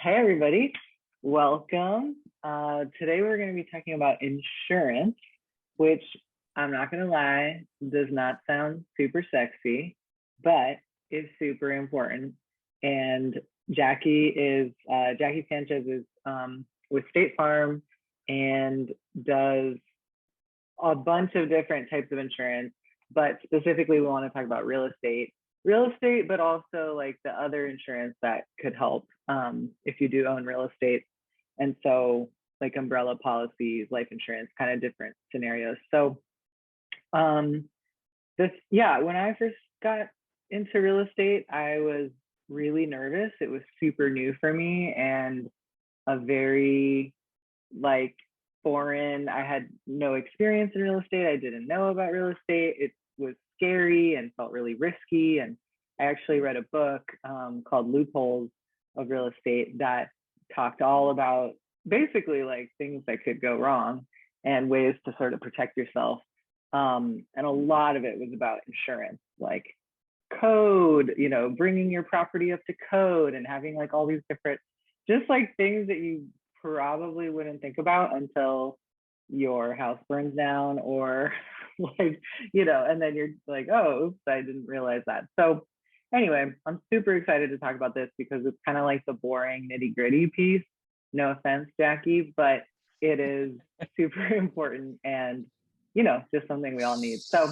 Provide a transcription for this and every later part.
Hey everybody, welcome. Today we're going to be talking about insurance, which I'm not going to lie, does not sound super sexy, but is super important. And Jackie Sanchez is with State Farm and does a bunch of different types of insurance, but specifically we want to talk about real estate, but also like the other insurance that could help if you do own real estate. And so like umbrella policies, life insurance, kind of different scenarios. So when I first got into real estate, I was really nervous. It was super new for me and a very like foreign. I had no experience in real estate. I didn't know about real estate. It was scary and felt really risky. And I actually read a book called Loopholes of Real Estate that talked all about basically like things that could go wrong and ways to sort of protect yourself. And a lot of it was about insurance, like code, bringing your property up to code and having like all these different, just like things that you probably wouldn't think about until your house burns down or like, and then you're like, oh, oops, I didn't realize that. So anyway, I'm super excited to talk about this because it's kind of like the boring nitty gritty piece. No offense, Jackie, but it is super important and, just something we all need. So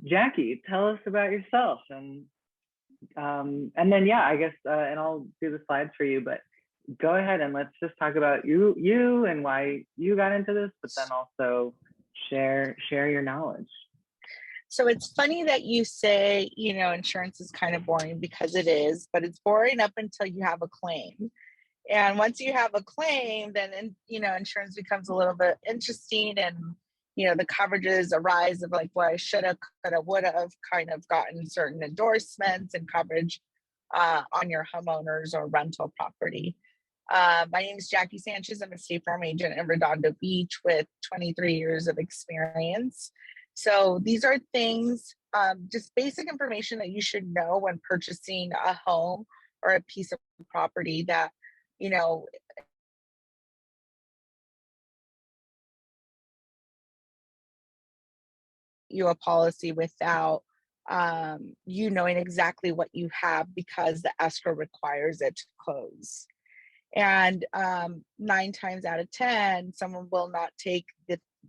Jackie, tell us about yourself and then, I guess, and I'll do the slides for you, but go ahead and let's just talk about you and why you got into this, but then also share your knowledge. So it's funny that you say, insurance is kind of boring because it is, but it's boring up until you have a claim. And once you have a claim, then, insurance becomes a little bit interesting and, the coverages arise of like what I should have, could have, would have kind of gotten certain endorsements and coverage on your homeowners or rental property. My name is Jackie Sanchez. I'm a State Farm agent in Redondo Beach with 23 years of experience. So these are things, just basic information that you should know when purchasing a home or a piece of property that, you a policy without you knowing exactly what you have because the escrow requires it to close. And 9 times out of 10, someone will not take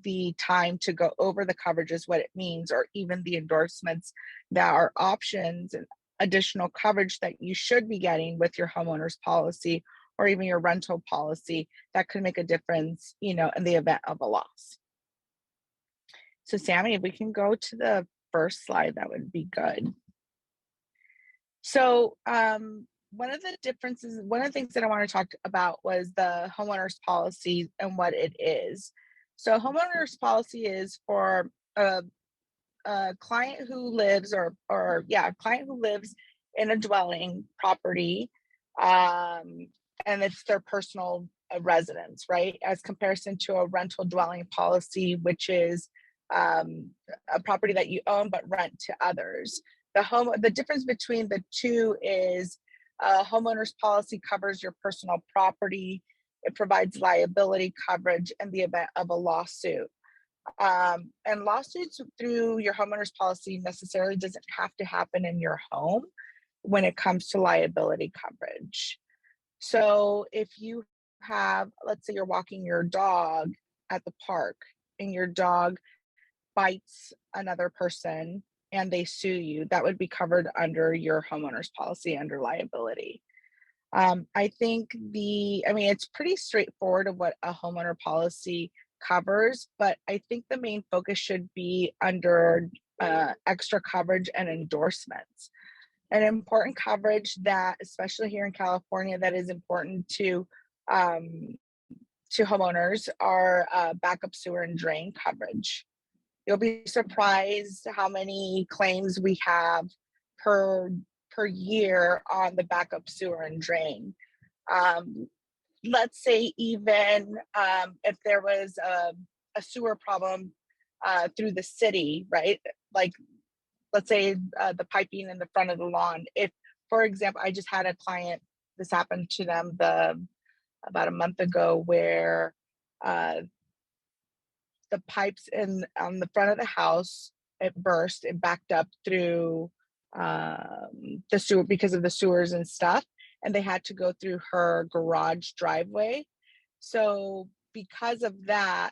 the time to go over the coverages, what it means, or even the endorsements that are options and additional coverage that you should be getting with your homeowner's policy or even your rental policy that could make a difference, in the event of a loss. So Sammy, if we can go to the first slide, that would be good. So one of the things that I want to talk about was the homeowner's policy and what it is. So homeowner's policy is for a client who lives a client who lives in a dwelling property, and it's their personal residence, right? As comparison to a rental dwelling policy, which is a property that you own but rent to others. The difference between the two is homeowner's policy covers your personal property. It provides liability coverage in the event of a lawsuit. And lawsuits through your homeowner's policy necessarily doesn't have to happen in your home when it comes to liability coverage. So if you have, let's say you're walking your dog at the park and your dog bites another person and they sue you, that would be covered under your homeowner's policy under liability. I think it's pretty straightforward of what a homeowner policy covers, but I think the main focus should be under extra coverage and endorsements. An important coverage that, especially here in California, that is important to homeowners are backup sewer and drain coverage. You'll be surprised how many claims we have per year on the backup sewer and drain. Let's say even if there was a sewer problem through the city, right? Like, let's say the piping in the front of the lawn. If, for example, I just had a client this happened to them about a month ago, where uh, the pipes in on the front of the house, it burst, it backed up through the sewer because of the sewers and stuff, and they had to go through her garage driveway. So because of that,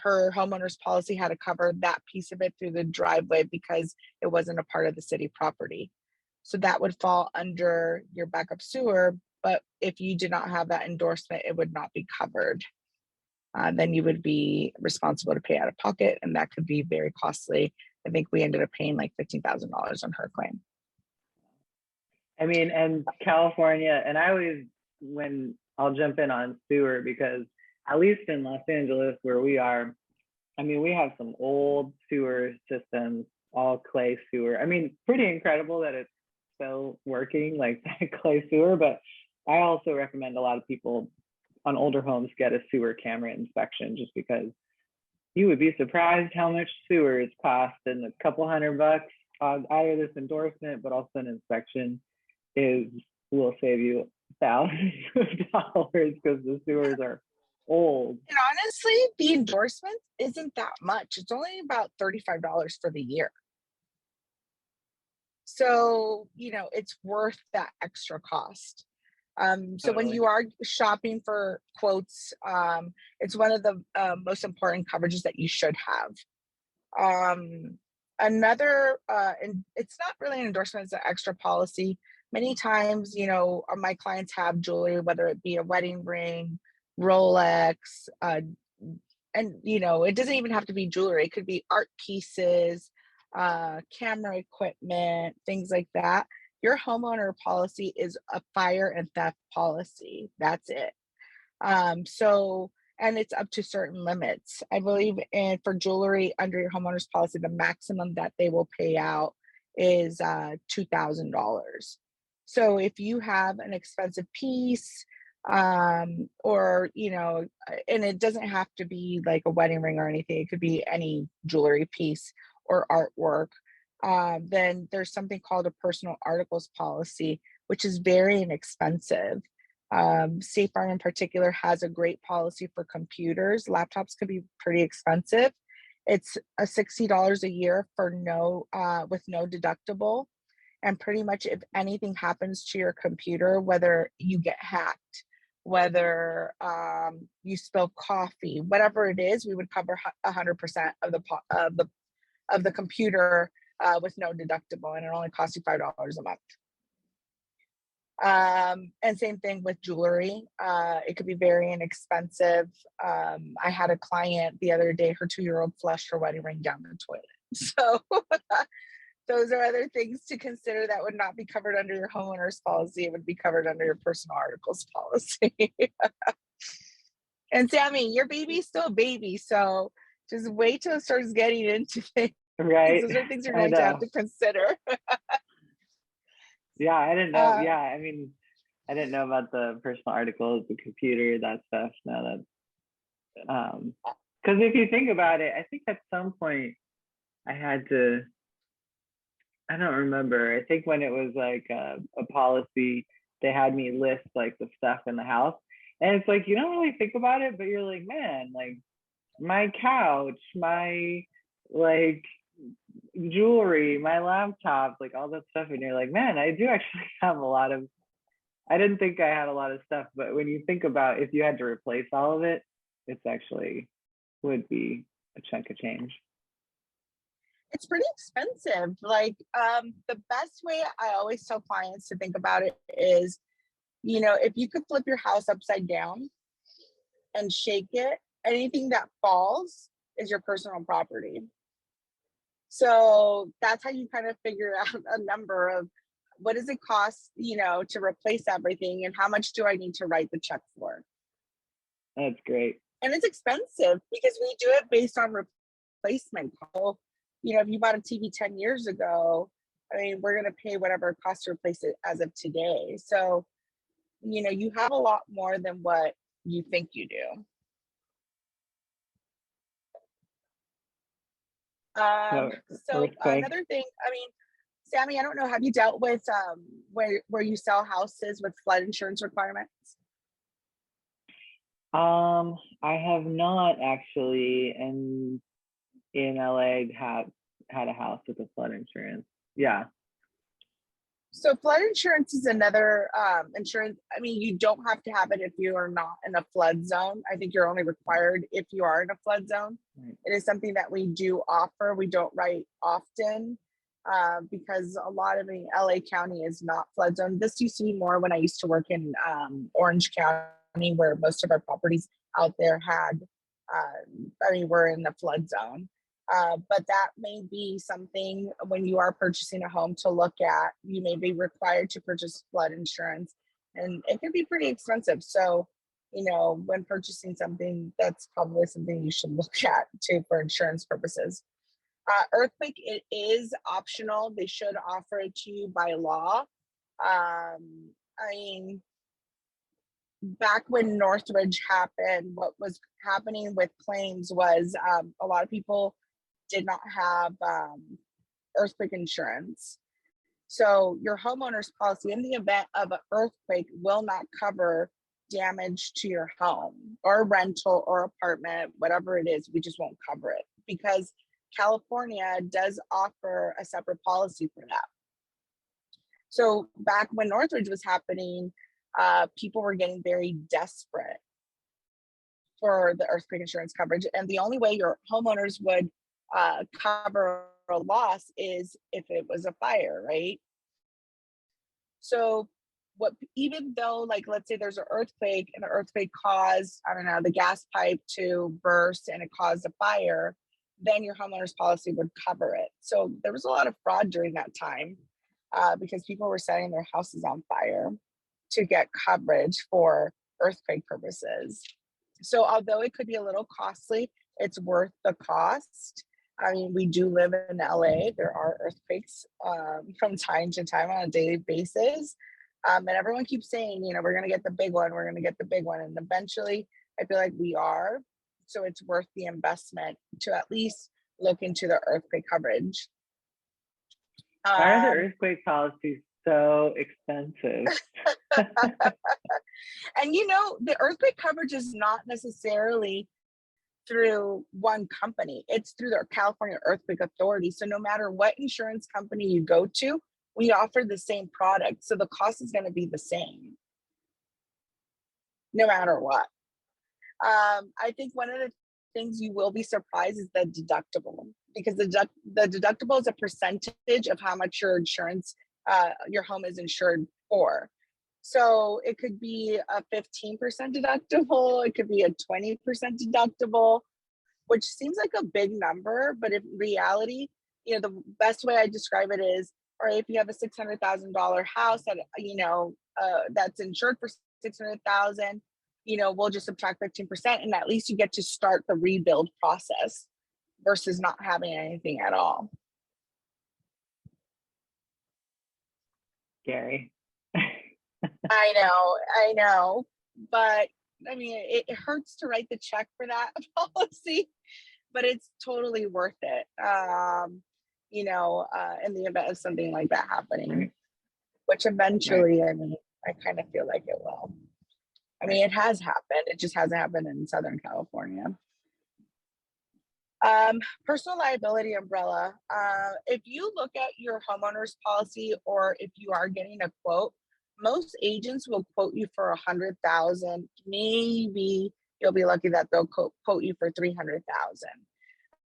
her homeowner's policy had to cover that piece of it through the driveway because it wasn't a part of the city property. So that would fall under your backup sewer, but if you did not have that endorsement, it would not be covered. Then you would be responsible to pay out of pocket, and that could be very costly. I think we ended up paying like $15,000 on her claim. I mean, and California, and I always, when I'll jump in on sewer, because at least in Los Angeles where we are, I mean, we have some old sewer systems, all clay sewer. I mean, pretty incredible that it's still working like that clay sewer, but I also recommend a lot of people on older homes get a sewer camera inspection, just because you would be surprised how much sewers cost, and a couple $100 on either this endorsement, but also an inspection will save you thousands of dollars because the sewers are old. And honestly, the endorsement isn't that much. It's only about $35 for the year. So, it's worth that extra cost. So when you are shopping for quotes, it's one of the most important coverages that you should have. Another, and it's not really an endorsement, it's an extra policy. Many times, my clients have jewelry, whether it be a wedding ring, Rolex, and it doesn't even have to be jewelry. It could be art pieces, camera equipment, things like that. Your homeowner policy is a fire and theft policy. That's it. And it's up to certain limits. I believe for jewelry under your homeowner's policy, the maximum that they will pay out is $2,000. So if you have an expensive piece, or and it doesn't have to be like a wedding ring or anything, it could be any jewelry piece or artwork, then there's something called a personal articles policy, which is very inexpensive. State Farm in particular has a great policy for computers. Laptops could be pretty expensive. It's a $60 a year for with no deductible. And pretty much if anything happens to your computer, whether you get hacked, whether you spill coffee, whatever it is, we would cover 100% of the computer with no deductible, and it only costs you $5 a month. And same thing with jewelry. It could be very inexpensive. I had a client the other day, her 2-year-old flushed her wedding ring down the toilet. So those are other things to consider that would not be covered under your homeowner's policy. It would be covered under your personal articles policy. And Sammy, your baby's still a baby, so just wait till it starts getting into things. Right. Those are things you're going to have to consider. Yeah, I didn't know. I mean, I didn't know about the personal articles, the computer, that stuff. No, that because if you think about it, I think at some point I don't remember. I think when it was like a policy, they had me list like the stuff in the house, and it's like you don't really think about it, but you're like, man, like my couch, my like jewelry, my laptop, like all that stuff, and you're like, man, I do actually have a lot of. I didn't think I had a lot of stuff, but when you think about if you had to replace all of it, it's actually would be a chunk of change. It's pretty expensive. Like the best way I always tell clients to think about it is, if you could flip your house upside down and shake it, anything that falls is your personal property. So that's how you kind of figure out a number of what does it cost, to replace everything, and how much do I need to write the check for? That's great. And it's expensive because we do it based on replacement. So, if you bought a TV 10 years ago, I mean, we're going to pay whatever it costs to replace it as of today. So, you have a lot more than what you think you do. So another thing, I mean, Sammy, I don't know, have you dealt with where you sell houses with flood insurance requirements? I have not actually, and in LA had a house with a flood insurance. Yeah. So flood insurance is another insurance. I mean, you don't have to have it if you are not in a flood zone. I think you're only required if you are in a flood zone. Right. It is something that we do offer. We don't write often because a lot of the LA County is not flood zone. This used to be more when I used to work in Orange County, where most of our properties out there had, we're in the flood zone. But that may be something when you are purchasing a home to look at. You may be required to purchase flood insurance, and it can be pretty expensive. So, when purchasing something, that's probably something you should look at too for insurance purposes. Earthquake, it is optional. They should offer it to you by law. I mean, back when Northridge happened, what was happening with claims was a lot of people did not have earthquake insurance. So your homeowner's policy in the event of an earthquake will not cover damage to your home or rental or apartment, whatever it is. We just won't cover it because California does offer a separate policy for that. So back when Northridge was happening, people were getting very desperate for the earthquake insurance coverage. And the only way your homeowners would cover a loss is if it was a fire, right? So even though, like, let's say there's an earthquake and the earthquake caused, I don't know, the gas pipe to burst and it caused a fire, then your homeowner's policy would cover it. So there was a lot of fraud during that time because people were setting their houses on fire to get coverage for earthquake purposes. So although it could be a little costly, it's worth the cost. I mean, we do live in LA. There are earthquakes from time to time on a daily basis. And everyone keeps saying, we're going to get the big one. We're going to get the big one. And eventually, I feel like we are. So it's worth the investment to at least look into the earthquake coverage. Why are the earthquake policies so expensive? And the earthquake coverage is not necessarily through one company. It's through the California Earthquake Authority. So no matter what insurance company you go to, we offer the same product. So the cost is going to be the same no matter what. I think one of the things you will be surprised is the deductible, because the deductible is a percentage of how much your insurance, your home is insured for. So it could be a 15% deductible, it could be a 20% deductible, which seems like a big number, but in reality, the best way I describe it is, or if you have a $600,000 house that, that's insured for $600,000, we'll just subtract 15%, and at least you get to start the rebuild process versus not having anything at all. Scary. I know, but I mean, it hurts to write the check for that policy, but it's totally worth it. In the event of something like that happening, which eventually, I mean, I kind of feel like it will. I mean, it has happened. It just hasn't happened in Southern California. Personal liability umbrella. If you look at your homeowner's policy, or if you are getting a quote, most agents will quote you for 100,000. Maybe you'll be lucky that they'll quote you for 300,000.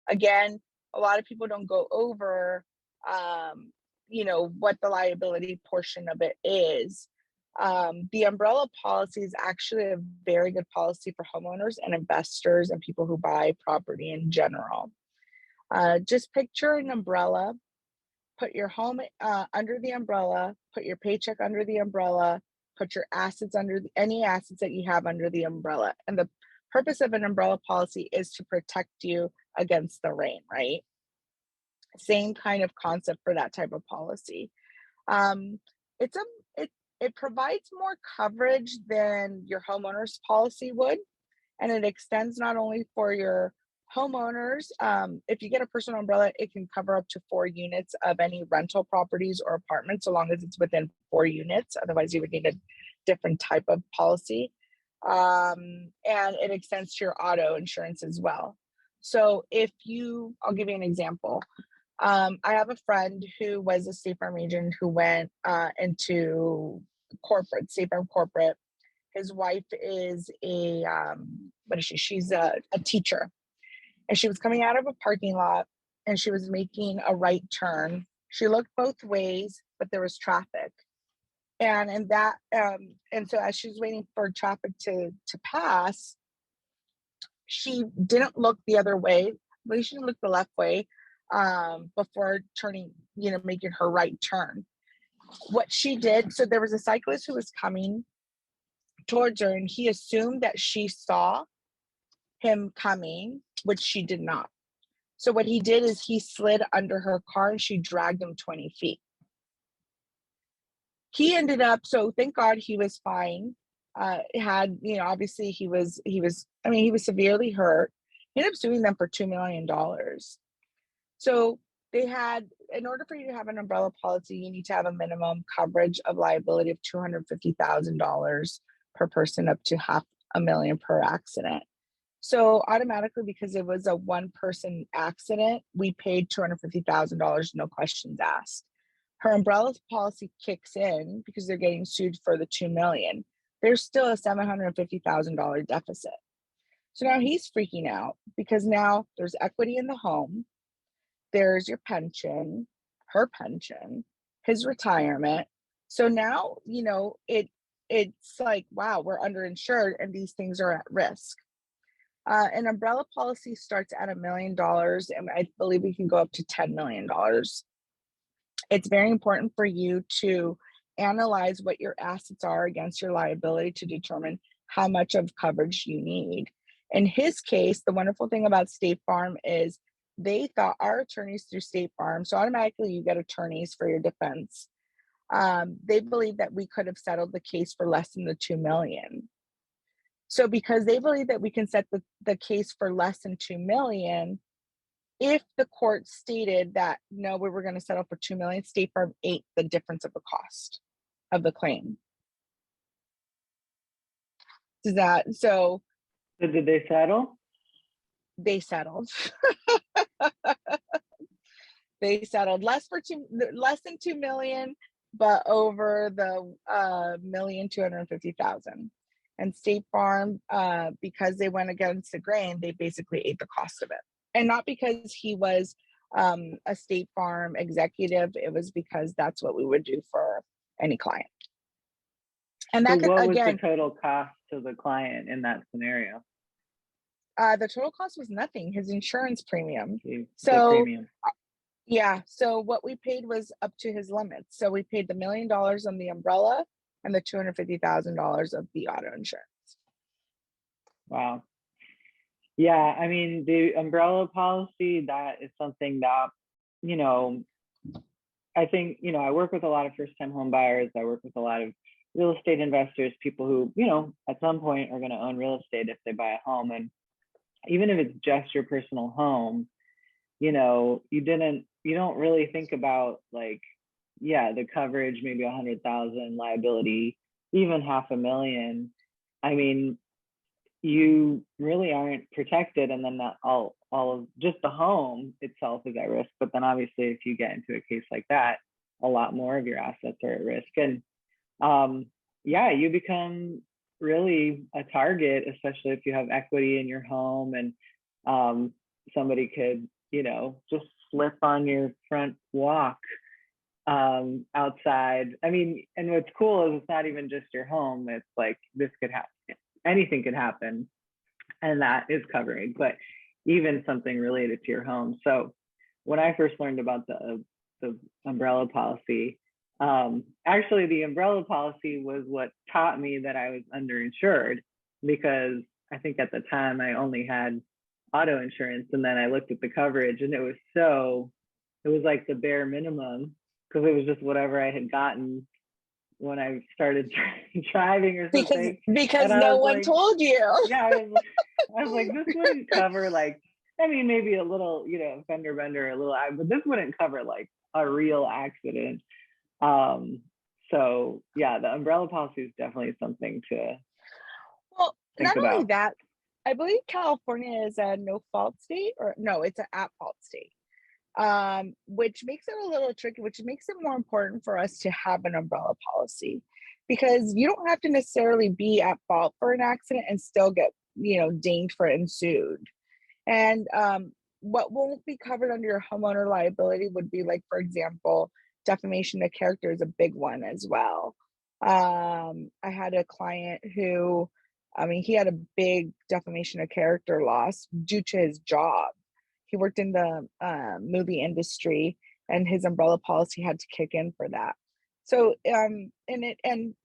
Again, a lot of people don't go over, what the liability portion of it is. The umbrella policy is actually a very good policy for homeowners and investors and people who buy property in general. Just picture an umbrella, put your home under the umbrella, put your paycheck under the umbrella, put your assets under any assets that you have under the umbrella. And the purpose of an umbrella policy is to protect you against the rain, right? Same kind of concept for that type of policy. It provides more coverage than your homeowner's policy would, and it extends not only for your Homeowners, if you get a personal umbrella, it can cover up to 4 units of any rental properties or apartments, so long as it's within 4 units. Otherwise, you would need a different type of policy. And it extends to your auto insurance as well. So I'll give you an example. I have a friend who was a State Farm agent who went into State Farm corporate. His wife is what is she? She's a teacher. And she was coming out of a parking lot and she was making a right turn. She looked both ways, but there was traffic. And so as she was waiting for traffic to pass, she didn't look the other way. Well, she didn't look the left way before turning, making her right turn. What she did, so there was a cyclist who was coming towards her, and he assumed that she saw him coming, which she did not. So what he did is he slid under her car and she dragged him 20 feet. He ended up, so thank God he was fine. Obviously he was severely hurt. He ended up suing them for $2 million. So they had, in order for you to have an umbrella policy, you need to have a minimum coverage of liability of $250,000 per person, up to $500,000 per accident. So automatically, because it was a one-person accident, we paid $250,000, no questions asked. Her umbrella policy kicks in because they're getting sued for the $2 million. There's still a $750,000 deficit. So now he's freaking out because now there's equity in the home. There's your pension, her pension, his retirement. So now, it's like, wow, we're underinsured and these things are at risk. An umbrella policy starts at $1 million, and I believe we can go up to $10 million. It's very important for you to analyze what your assets are against your liability to determine how much of coverage you need. In his case, the wonderful thing about State Farm is they thought, our attorneys through State Farm, so automatically you get attorneys for your defense. They believe that we could have settled the case for less than the $2 million. So because they believe that we can set the case for less than $2 million, if the court stated that, no, we were going to settle for $2 million, State Farm ate the difference of the cost of the claim. So did they settle? They settled. They settled less than $2 million, but over the $1,250,000. And State Farm, because they went against the grain, they basically ate the cost of it. And not because he was a State Farm executive, it was because that's what we would do for any client. And that so what was the total cost to the client in that scenario? The total cost was nothing, his insurance premium. Premium. Yeah, so what we paid was up to his limits. So we paid the $1 million on the umbrella and the $250,000 of the auto insurance. Wow. Yeah, I mean, the umbrella policy, that is something that, I think, I work with a lot of first-time home buyers. I work with a lot of real estate investors, people who, at some point are going to own real estate if they buy a home. And even if it's just your personal home, you don't really think about the coverage, maybe 100,000, liability, even $500,000. I mean, you really aren't protected, and then not all of just the home itself is at risk. But then obviously, if you get into a case like that, a lot more of your assets are at risk, and you become really a target, especially if you have equity in your home, and somebody could, just slip on your front walk outside. I mean, and what's cool is it's not even just your home. It's like, this could happen. Anything could happen, and that is covered, but even something related to your home. So when I first learned about the umbrella policy, actually the umbrella policy was what taught me that I was underinsured, because I think at the time I only had auto insurance, and then I looked at the coverage, and it was like the bare minimum, because it was just whatever I had gotten when I started driving or something. Because no one told you. Yeah, I was like, this wouldn't cover like I mean, maybe a little, fender bender, a little, but this wouldn't cover like a real accident. Um, so yeah, the umbrella policy is definitely something to Well, think not only about. that, I believe California is a no fault state, or no, it's an at fault state, which makes it a little tricky, which makes it more important for us to have an umbrella policy, because you don't have to necessarily be at fault for an accident and still get, dinged for it and sued. And what won't be covered under your homeowner liability would be, like, for example, defamation of character is a big one as well. I had a client who, I mean, he had a big defamation of character loss due to his job. He worked in the movie industry, and his umbrella policy had to kick in for that. So, and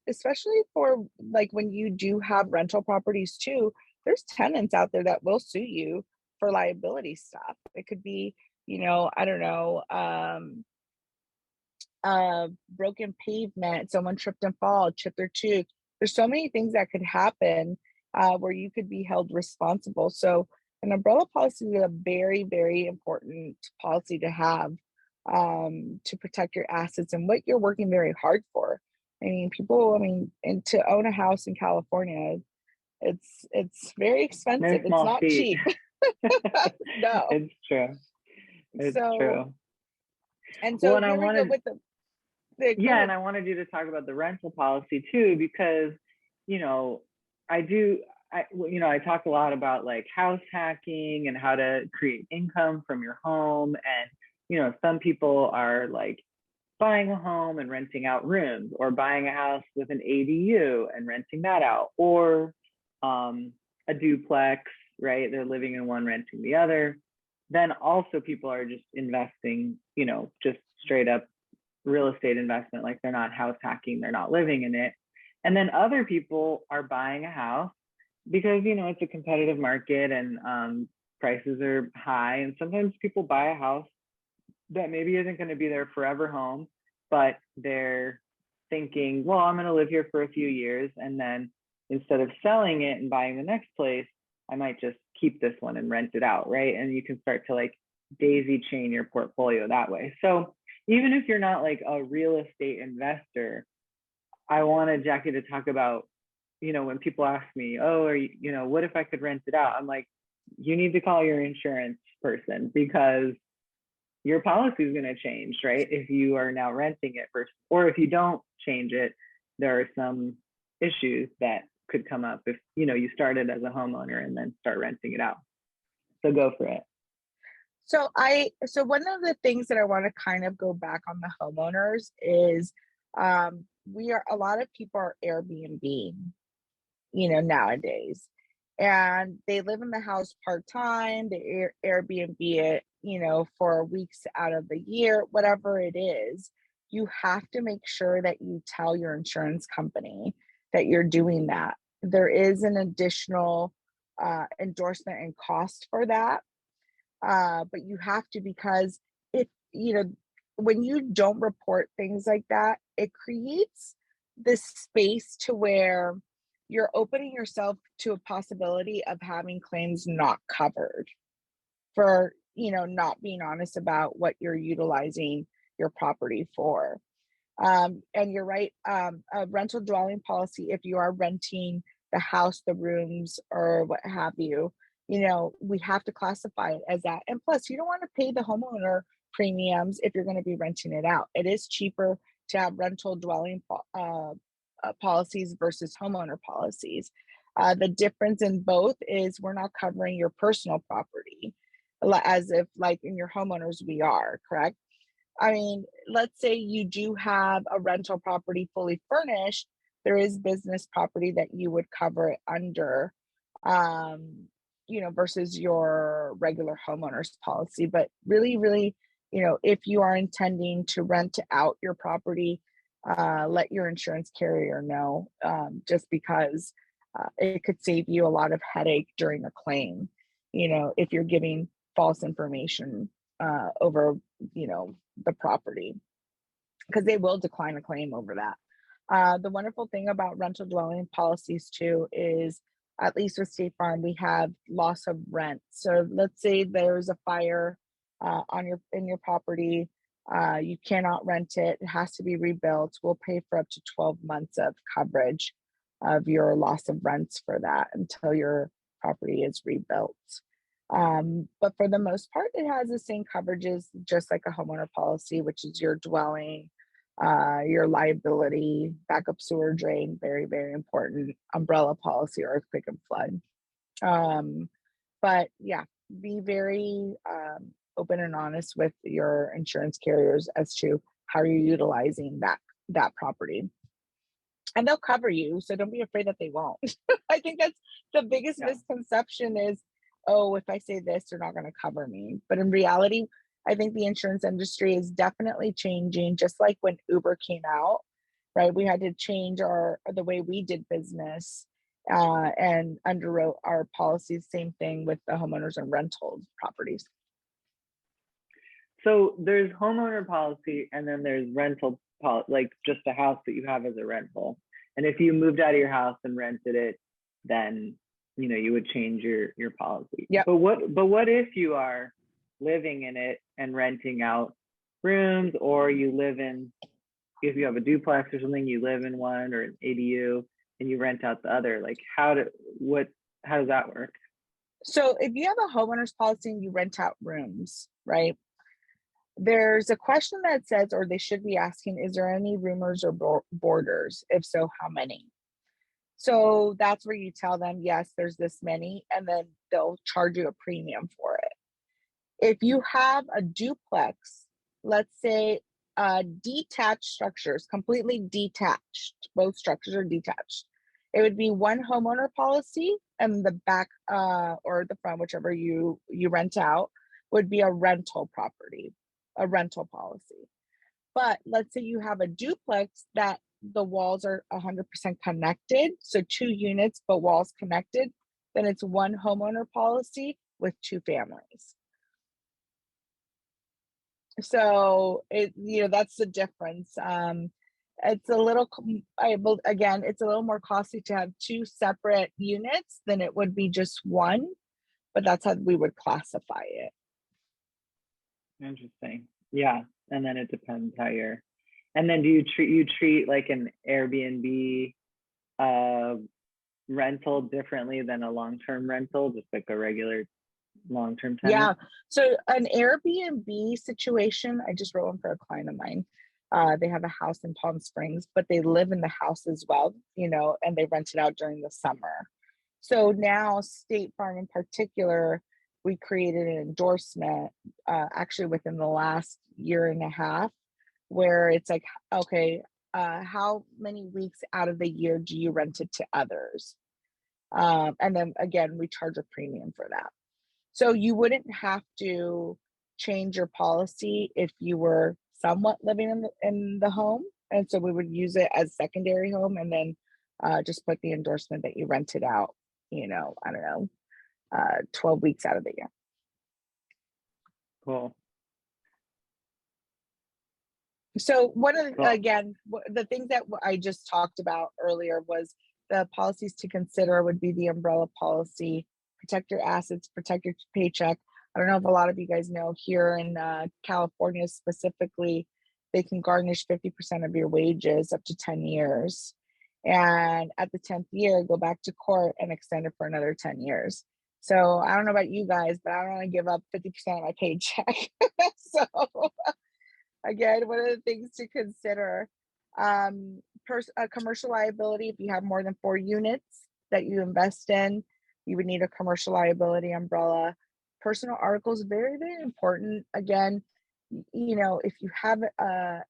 especially for, like, when you do have rental properties too, there's tenants out there that will sue you for liability stuff. It could be, I don't know, broken pavement, someone tripped and fall, chipped their tooth. There's so many things that could happen where you could be held responsible. So an umbrella policy is a very, very important policy to have, to protect your assets and what you're working very hard for. I mean, and to own a house in California, it's very No expensive. It's small not feat. cheap. No. It's true. It's So, true. and Well, so and I here we go wanted, with go yeah, and ahead. I wanted you to talk about the rental policy too, because, you know, I do, I talk a lot about like house hacking and how to create income from your home. And, some people are like buying a home and renting out rooms, or buying a house with an ADU and renting that out, or a duplex, right? They're living in one, renting the other. Then also people are just investing, just straight up real estate investment, like they're not house hacking, they're not living in it. And then other people are buying a house because, it's a competitive market, and prices are high. And sometimes people buy a house that maybe isn't going to be their forever home, but they're thinking, well, I'm going to live here for a few years, and then instead of selling it and buying the next place, I might just keep this one and rent it out, right? And you can start to like daisy chain your portfolio that way. So even if you're not like a real estate investor, I wanted Jackie to talk about, when people ask me, oh, what if I could rent it out? I'm like, you need to call your insurance person, because your policy is going to change, right? If you are now renting it first, or if you don't change it, there are some issues that could come up if, you started as a homeowner and then start renting it out. So go for it. So one of the things that I want to kind of go back on the homeowners is, a lot of people are Airbnb, nowadays. And they live in the house part-time, they Airbnb it, for weeks out of the year, whatever it is. You have to make sure that you tell your insurance company that you're doing that. There is an additional endorsement and cost for that. But you have to, because if, when you don't report things like that, it creates this space to where you're opening yourself to a possibility of having claims not covered for, not being honest about what you're utilizing your property for. And you're right, a rental dwelling policy, if you are renting the house, the rooms, or what have you, we have to classify it as that. And plus, you don't want to pay the homeowner premiums if you're going to be renting it out. It is cheaper to have rental dwelling policies versus homeowner policies. The difference in both is we're not covering your personal property, as if like in your homeowners we are, correct? I mean, let's say you do have a rental property fully furnished, there is business property that you would cover it under, versus your regular homeowner's policy. But really, really, if you are intending to rent out your property, let your insurance carrier know, just because it could save you a lot of headache during a claim, if you're giving false information over, the property, because they will decline a claim over that. The wonderful thing about rental dwelling policies too is at least with State Farm, we have loss of rent. So let's say there's a fire in your property, you cannot rent it. It has to be rebuilt. We'll pay for up to 12 months of coverage of your loss of rents for that until your property is rebuilt. But for the most part, it has the same coverages, just like a homeowner policy, which is your dwelling, your liability, backup sewer drain, very, very important, umbrella policy, earthquake and flood. But yeah, be very open and honest with your insurance carriers as to how you're utilizing that property. And they'll cover you, so don't be afraid that they won't. I think that's the biggest misconception is, oh, if I say this, they're not going to cover me. But in reality, I think the insurance industry is definitely changing, just like when Uber came out, right? We had to change the way we did business and underwrote our policies. Same thing with the homeowners and rental properties. So there's homeowner policy, and then there's rental policy, like just a house that you have as a rental. And if you moved out of your house and rented it, then you would change your policy. Yeah. But what if you are living in it and renting out rooms, or if you have a duplex or something, you live in one, or an ADU, and you rent out the other? Like how does that work? So if you have a homeowner's policy and you rent out rooms, right? There's a question that says, or they should be asking, is there any roomers or boarders? If so, how many? So that's where you tell them, yes, there's this many, and then they'll charge you a premium for it. If you have a duplex, let's say detached structures, completely detached, both structures are detached, it would be one homeowner policy, and the back or the front, whichever you rent out, would be a rental property, a rental policy. But let's say you have a duplex that the walls are 100% connected, so 2 units but walls connected, then it's one homeowner policy with 2 families. So that's the difference. It's a little, again, it's a little more costly to have 2 separate units than it would be just one, but that's how we would classify it. Interesting. Yeah. And then it depends how and then do you treat like an Airbnb rental differently than a long-term rental, just like a regular long-term tenant? Yeah. So an Airbnb situation, I just wrote one for a client of mine. They have a house in Palm Springs, but they live in the house as well, and they rent it out during the summer. So now State Farm in particular, we created an endorsement actually within the last year and a half, where it's like, okay, how many weeks out of the year do you rent it to others? And then again, we charge a premium for that. So you wouldn't have to change your policy if you were somewhat living in the home. And so we would use it as secondary home, and then just put the endorsement that you rented out, I don't know, 12 weeks out of the year. Cool. So the things that I just talked about earlier was the policies to consider would be the umbrella policy, protect your assets, protect your paycheck. I don't know if a lot of you guys know, here in California specifically, they can garnish 50% of your wages up to 10 years. And at the 10th year, go back to court and extend it for another 10 years. So I don't know about you guys, but I don't want to give up 50% of my paycheck. So again, one of the things to consider, commercial liability, if you have more than 4 units that you invest in, you would need a commercial liability umbrella. Personal articles, very, very important. Again, if you have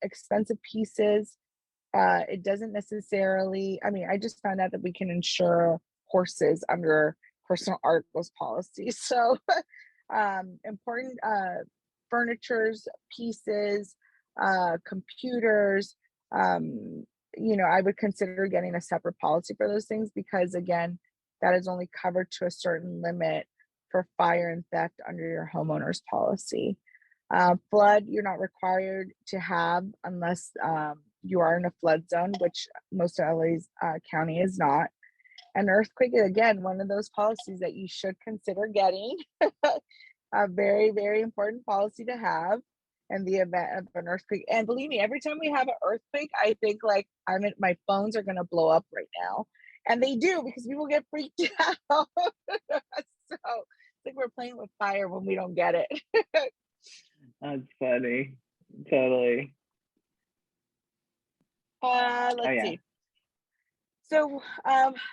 expensive pieces, it doesn't necessarily, I just found out that we can insure horses under personal articles policy. So important furnitures, pieces, computers, I would consider getting a separate policy for those things, because again, that is only covered to a certain limit for fire and theft under your homeowner's policy. Flood, you're not required to have unless you are in a flood zone, which most of LA's county is not. An earthquake is, again, one of those policies that you should consider getting. A very, very important policy to have in the event of an earthquake. And believe me, every time we have an earthquake, I think like my phones are gonna blow up right now. And they do, because people get freaked out. So it's like we're playing with fire when we don't get it. That's funny. Totally. Oh Let's yeah. see. So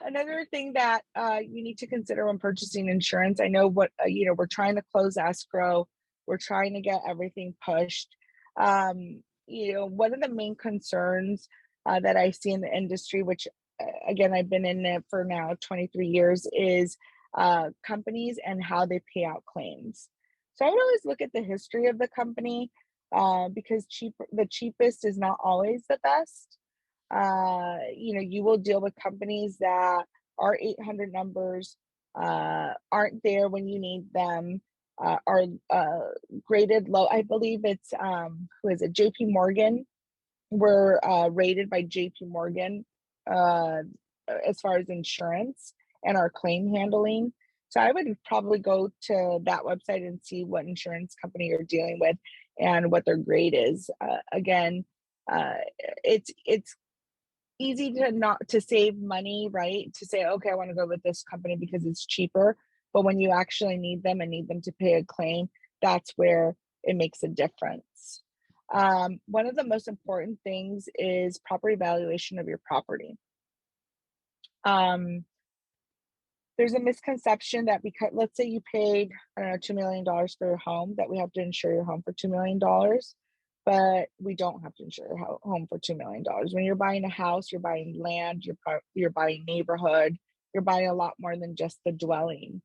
another thing that you need to consider when purchasing insurance, I know what, we're trying to close escrow, we're trying to get everything pushed. One of the main concerns that I see in the industry, which again, I've been in it for now 23 years, is companies and how they pay out claims. So I would always look at the history of the company, because the cheapest is not always the best. You will deal with companies that are 800 numbers, aren't there when you need them, are graded low. I believe it's who is it? JP Morgan. We're rated by JP Morgan uh, as far as insurance and our claim handling. So I would probably go to that website and see what insurance company you're dealing with and what their grade is. Again, it's easy to not to save money, right? To say, okay, I want to go with this company because it's cheaper. But when you actually need them and need them to pay a claim, that's where it makes a difference. One of the most important things is proper evaluation of your property. There's a misconception that because, let's say you paid, I don't know, $2 million for your home, that we have to insure your home for $2 million. But we don't have to insure your home for $2 million. When you're buying a house, you're buying land, you're buying neighborhood, you're buying a lot more than just the dwelling.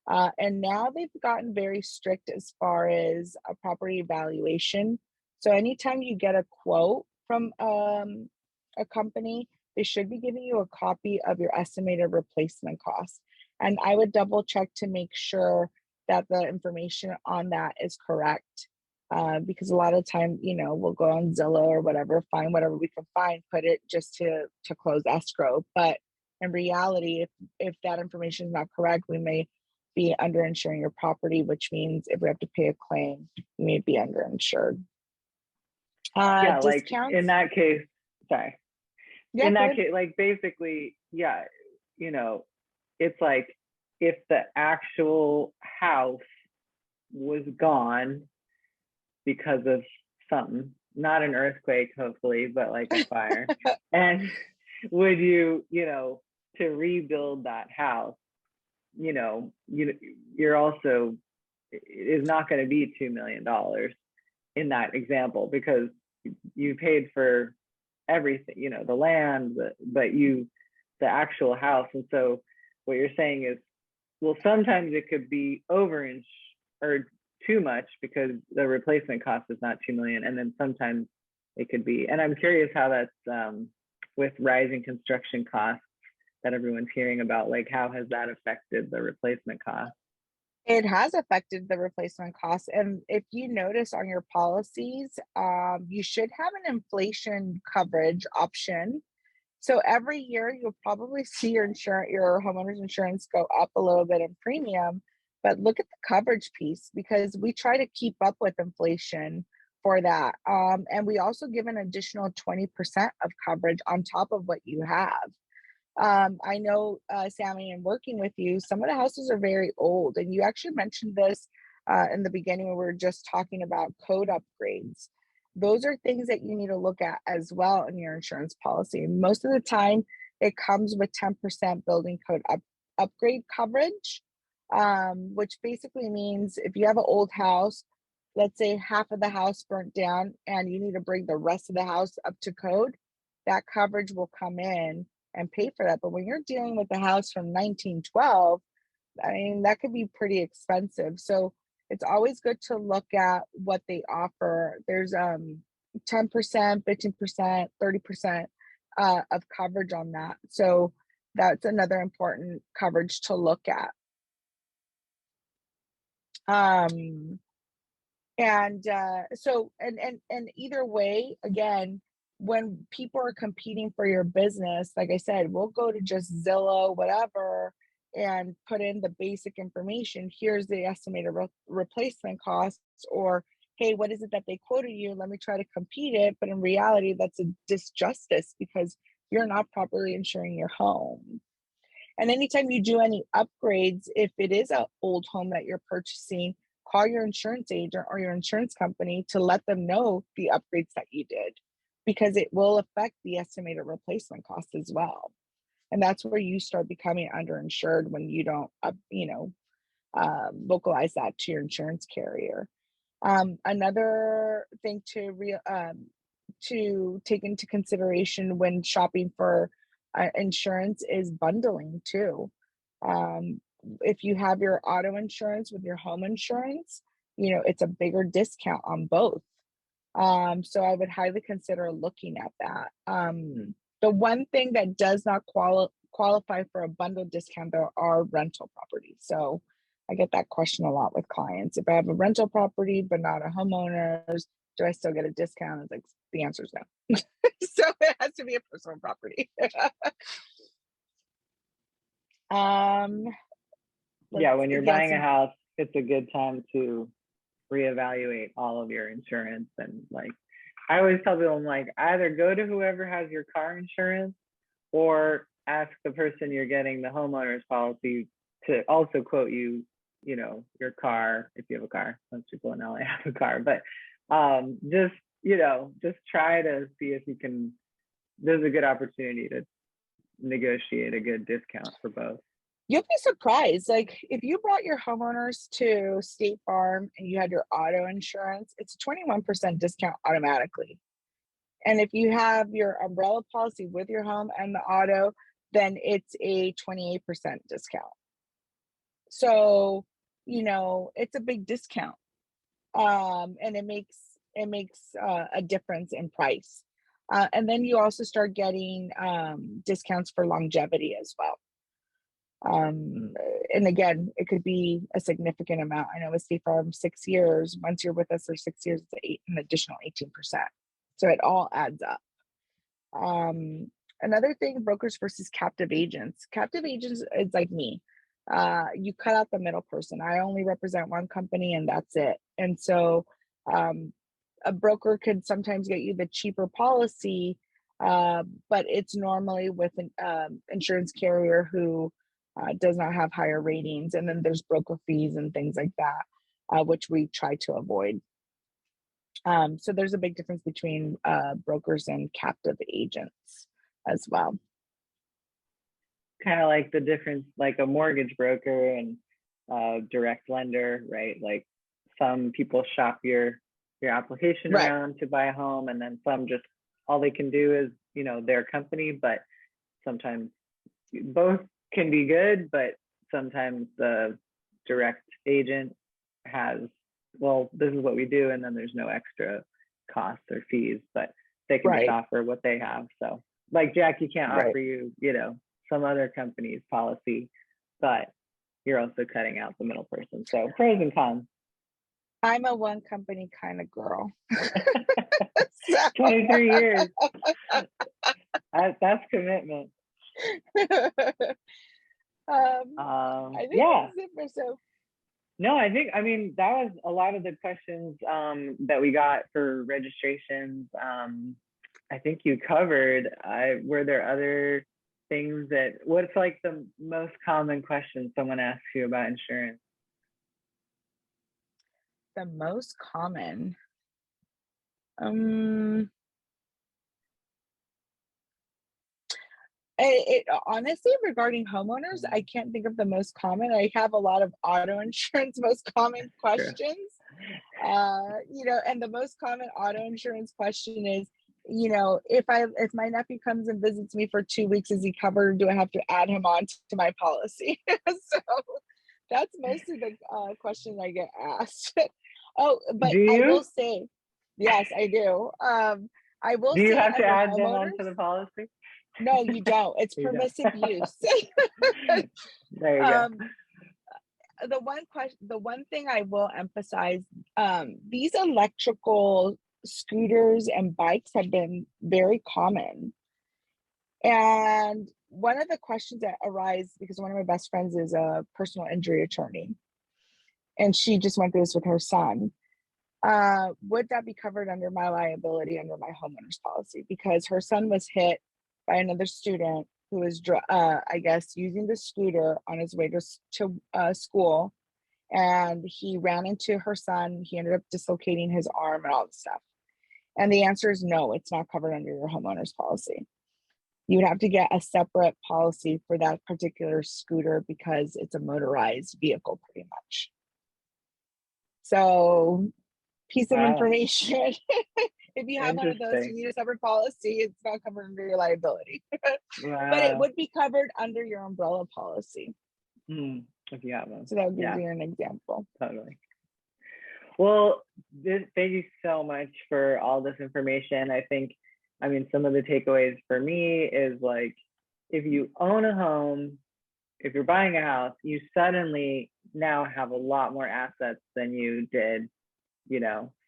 And now they've gotten very strict as far as a property evaluation. So anytime you get a quote from a company, they should be giving you a copy of your estimated replacement cost. And I would double check to make sure that the information on that is correct. Because a lot of time, we'll go on Zillow or whatever, find whatever we can find, put it just to close escrow. But in reality, if that information is not correct, we may be underinsuring your property, which means if we have to pay a claim, we may be underinsured. Yeah, like Discounts. in that case, sorry. Yeah, In that good. case, like basically, yeah, it's like if the actual house was gone because of something, not an earthquake, hopefully, but like a fire. And would to rebuild that house, you're also, is not going to be $2 million in that example, because you paid for everything, the land, but the actual house. And so what you're saying is, well, sometimes it could be or too much because the replacement cost is not 2 million. And then sometimes it could be, and I'm curious how that's with rising construction costs that everyone's hearing about, like how has that affected the replacement cost? It has affected the replacement costs. And if you notice on your policies, you should have an inflation coverage option. So every year you'll probably see your homeowner's insurance go up a little bit in premium, but look at the coverage piece, because we try to keep up with inflation for that. And we also give an additional 20% of coverage on top of what you have. I know, Sammy, in working with you, some of the houses are very old, and you actually mentioned this in the beginning when we were just talking about code upgrades. Those are things that you need to look at as well in your insurance policy. Most of the time, it comes with 10% building code upgrade coverage, which basically means if you have an old house, let's say half of the house burnt down and you need to bring the rest of the house up to code, that coverage will come in and pay for that. But when you're dealing with a house from 1912, I mean, that could be pretty expensive. So it's always good to look at what they offer. There's 10%, 15%, 30% of coverage on that. So that's another important coverage to look at. And either way, again, when people are competing for your business, like I said, we'll go to just Zillow, whatever, and put in the basic information. Here's the estimated replacement costs, or hey, what is it that they quoted you? Let me try to compete it. But in reality, that's a disjustice because you're not properly insuring your home. And anytime you do any upgrades, if it is an old home that you're purchasing, call your insurance agent or your insurance company to let them know the upgrades that you did, because it will affect the estimated replacement cost as well. And that's where you start becoming underinsured when you don't, vocalize that to your insurance carrier. Another thing to take into consideration when shopping for insurance is bundling too. If you have your auto insurance with your home insurance, it's a bigger discount on both. So I would highly consider looking at that. The one thing that does not qualify for a bundle discount, though, are rental properties. So I get that question a lot with clients. If I have a rental property but not a homeowner's, do I still get a discount? It's like, the answer is no. So it has to be a personal property. Yeah, when you're buying a Yes, house, it's a good time to reevaluate all of your insurance. And like, I always tell people, I'm like, either go to whoever has your car insurance or ask the person you're getting the homeowner's policy to also quote you, your car, if you have a car. Most people in LA have a car, but just try to see if you can, there's a good opportunity to negotiate a good discount for both. you'll be surprised. Like if you brought your homeowners to State Farm and you had your auto insurance, it's a 21% discount automatically. And if you have your umbrella policy with your home and the auto, then it's a 28% discount. So, it's a big discount. And it makes a difference in price. And then you also start getting discounts for longevity as well. And again, it could be a significant amount. I know with State Farm, 6 years, once you're with us for 6 years, it's an additional 18%. So it all adds up. Another thing, brokers versus captive agents. Captive agents is like me. You cut out the middle person. I only represent one company and that's it. And so a broker could sometimes get you the cheaper policy, but it's normally with an insurance carrier who does not have higher ratings. And then there's broker fees and things like that, which we try to avoid. So there's a big difference between brokers and captive agents as well. Kind of like the difference, like a mortgage broker and direct lender, right? Like some people shop your application Right. around to buy a home, and then some just all they can do is their company. But sometimes both can be good, but sometimes the direct agent has, well, this is what we do, and then there's no extra costs or fees, but they can just offer what they have. So like Jackie can't offer you, some other company's policy, but you're also cutting out the middle person. So pros and cons. I'm a one company kind of girl. 23 years. That's commitment. I think yeah. that's it. No, I mean, that was a lot of the questions that we got for registrations. I think you covered. Were there other things what's like the most common question someone asks you about insurance? The most common. Honestly, regarding homeowners, I can't think of the most common. I have a lot of auto insurance most common questions. And the most common auto insurance question is, if my nephew comes and visits me for 2 weeks, is he covered, or do I have to add him on to my policy? So that's mostly the question I get asked. Oh, but I will say, yes, I do. I will say, do you have to add them homeowners, onto the policy? No, you don't. It's permissive use. There you go. The one thing I will emphasize, these electrical scooters and bikes have been very common. And one of the questions that arise, because one of my best friends is a personal injury attorney, and she just went through this with her son. Would that be covered under my liability under my homeowner's policy? Because her son was hit by another student who was, I guess, using the scooter on his way to school, and he ran into her son. He ended up dislocating his arm and all this stuff. And the answer is no, it's not covered under your homeowner's policy. You would have to get a separate policy for that particular scooter because it's a motorized vehicle, pretty much. So, piece of Wow. information. If you have one of those, you Interesting. need a separate policy. It's not covered under your liability, but it Wow. would be covered under your umbrella policy. If you have them. So that gives Yeah, you an example. totally. Well, thank you so much for all this information. I mean, some of the takeaways for me is like, if you own a home, if you're buying a house, you suddenly now have a lot more assets than you did,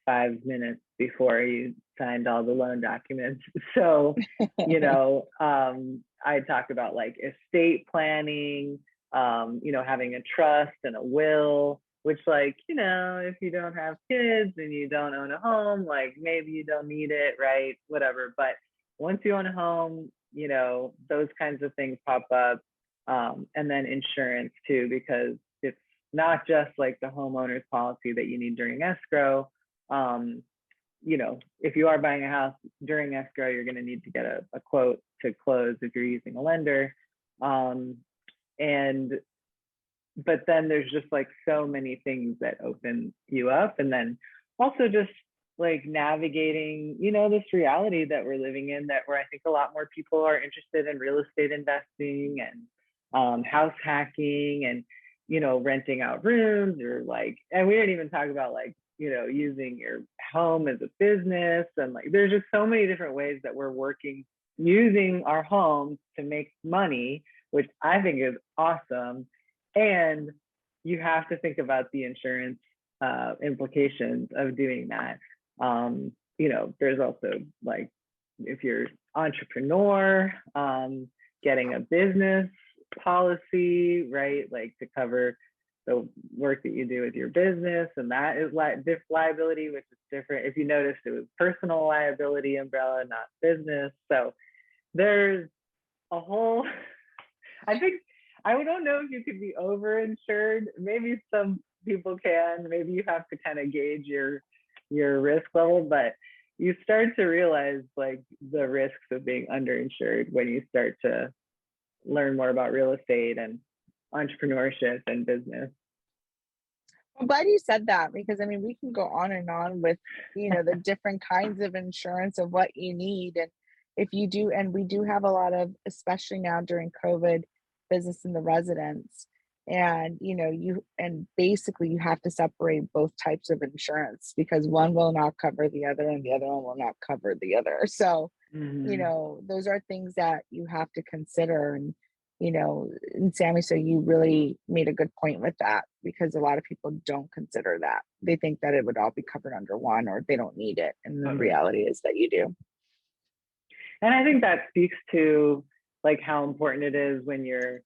5 minutes before you signed all the loan documents. So, I talked about like estate planning, having a trust and a will, which like, if you don't have kids and you don't own a home, like maybe you don't need it, right? Whatever. But once you own a home, those kinds of things pop up. And then insurance too, because it's not just like the homeowner's policy that you need during escrow. If you are buying a house during escrow, you're going to need to get a quote to close if you're using a lender. But then there's just like so many things that open you up. And then also just like navigating, this reality that we're living in, where I think a lot more people are interested in real estate investing and house hacking and, renting out rooms or like, and we didn't even talk about like, using your home as a business. And like, there's just so many different ways that we're using our homes to make money, which I think is awesome. And you have to think about the insurance implications of doing that. There's also like, if you're entrepreneur, getting a business policy, right? Like to cover the work that you do with your business, and that is this liability, which is different. If you noticed, it was personal liability umbrella, not business. So there's a whole, I think, I don't know if you could be overinsured. Maybe some people can. Maybe you have to kind of gauge your risk level, but you start to realize like the risks of being underinsured when you start to learn more about real estate and entrepreneurship and business. I'm glad you said that, because I mean, we can go on and on with, the different kinds of insurance of what you need. And if you do, and we do have a lot of, especially now during COVID, business in the residence. And, basically you have to separate both types of insurance because one will not cover the other and the other one will not cover the other. So, those are things that you have to consider. And Sammy, so you really made a good point with that, because a lot of people don't consider that. They think that it would all be covered under one, or they don't need it. And the reality is that you do. And I think that speaks to like how important it is when you're,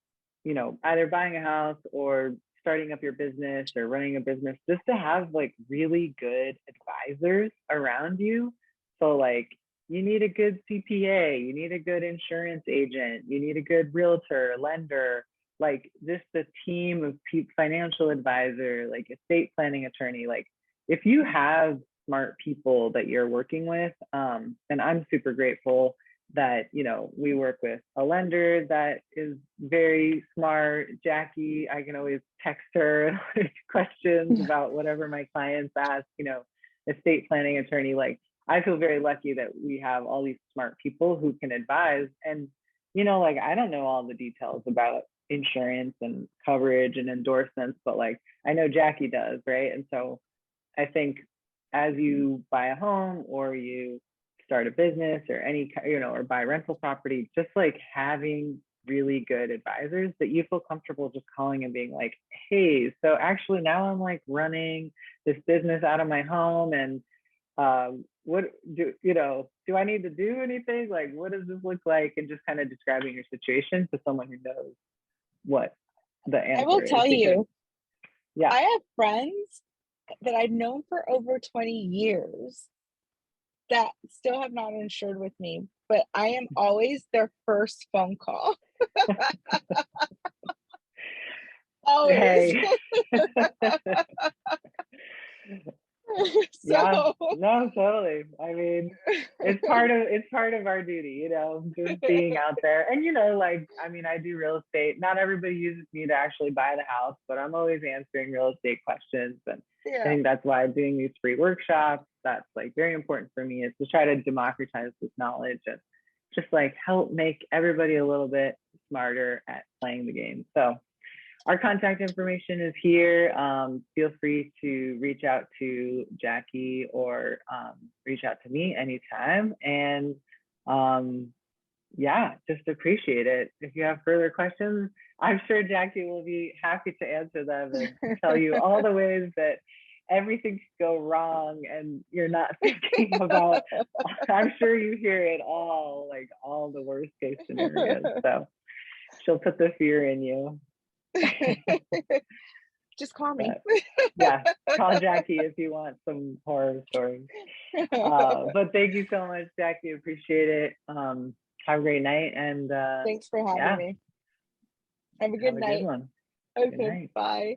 either buying a house or starting up your business or running a business, just to have like really good advisors around you. So like, you need a good CPA, you need a good insurance agent, you need a good realtor, lender, like just a team of financial advisor, like estate planning attorney. Like if you have smart people that you're working with, and I'm super grateful that, we work with a lender that is very smart. Jackie, I can always text her questions about whatever my clients ask, estate planning attorney. Like I feel very lucky that we have all these smart people who can advise. And, like I don't know all the details about insurance and coverage and endorsements, but like I know Jackie does, right? And so I think as you buy a home or you start a business or or buy rental property, just like having really good advisors that you feel comfortable just calling and being like, hey, so actually now I'm like running this business out of my home and what do I need to do anything? Like, what does this look like? And just kind of describing your situation to someone who knows what the I will answer is. tell Because you, yeah, I have friends that I've known for over 20 years that still have not insured with me, but I am always their first phone call. Always. hey, yeah, So no, totally. I mean, it's part of our duty, just being out there. And like, I mean, I do real estate. Not everybody uses me to actually buy the house, but I'm always answering real estate questions. And I yeah. think that's why I'm doing these free workshops. That's like very important for me, is to try to democratize this knowledge and just like help make everybody a little bit smarter at playing the game. So our contact information is here. Feel free to reach out to Jackie or reach out to me anytime. And yeah, just appreciate it. If you have further questions, I'm sure Jackie will be happy to answer them and tell you all the ways that everything could go wrong and you're not thinking about. I'm sure you hear it all, like all the worst case scenarios. So she'll put the fear in you. Just call me. But yeah, call Jackie if you want some horror stories. But thank you so much, Jackie. Appreciate it. Have a great night, and Thanks for having yeah, me. Have a have good a good night. one. Good Okay, night. bye.